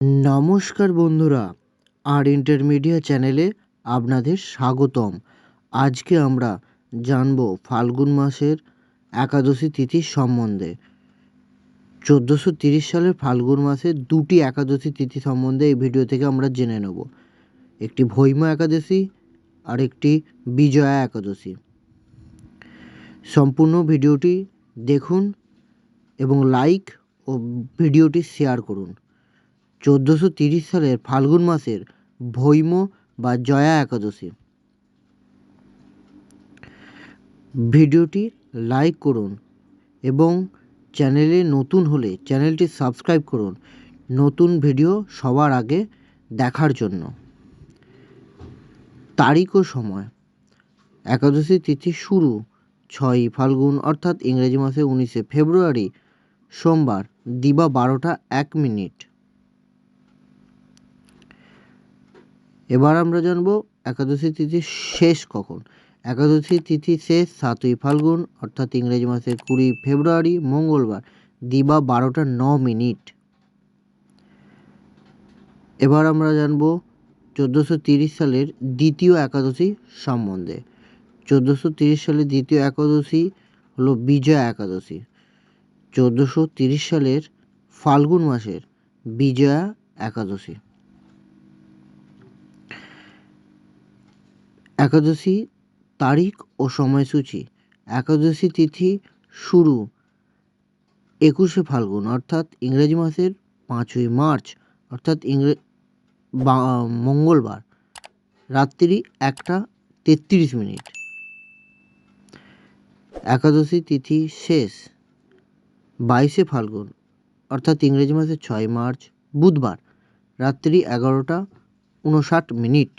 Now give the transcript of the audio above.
নমস্কার বন্ধুরা, আর ইন্টারমিডিয়া চ্যানেলে আপনাদের স্বাগতম। আজকে আমরা জানব ফাল্গুন মাসের একাদশী তিথির সম্বন্ধে। 1430 সালের ফাল্গুন মাসের দুটি একাদশী তিথি সম্বন্ধে এই ভিডিও থেকে আমরা জেনে নেব। একটি ভৈম একাদশী আর একটি বিজয়া একাদশী। সম্পূর্ণ ভিডিওটি দেখুন এবং লাইক ও ভিডিওটি শেয়ার করুন। 1430 সালের ফাল্গুন মাসের ভৈম বা জয়া একাদশী। ভিডিওটি লাইক করুন এবং চ্যানেলে নতুন হলে চ্যানেলটি সাবস্ক্রাইব করুন নতুন ভিডিও সবার আগে দেখার জন্য। তারিখ ও সময়। একাদশী তিথি শুরু 6ই ফাল্গুন অর্থাৎ ইংরেজি মাসে 19শে ফেব্রুয়ারি সোমবার দিবা 12টা 1 মিনিট। এবার আমরা জানব একাদশী তিথি শেষ কখন। একাদশী তিথি শেষ 7ই ফাল্গুন অর্থাৎ ইংরেজি মাসের 20 ফেব্রুয়ারি মঙ্গলবার দিবা 12টা 9 মিনিট। এবার আমরা জানব 1430 সালের দ্বিতীয় একাদশী সম্বন্ধে। 1430 সালের দ্বিতীয় একাদশী হলো বিজয়া একাদশী। 1430 সালের ফাল্গুন মাসের বিজয়া একাদশী। একাদশী তারিখ ও সময়সূচি। একাদশী তিথি শুরু 21শে ফাল্গুন অর্থাৎ ইংরেজি মাসের 5ই মার্চ অর্থাৎ মঙ্গলবার রাত্রি 1টা 33 মিনিট। একাদশী তিথি শেষ 22শে ফাল্গুন অর্থাৎ ইংরেজি মাসের 6ই মার্চ বুধবার রাত্রি 11টা 59 মিনিট।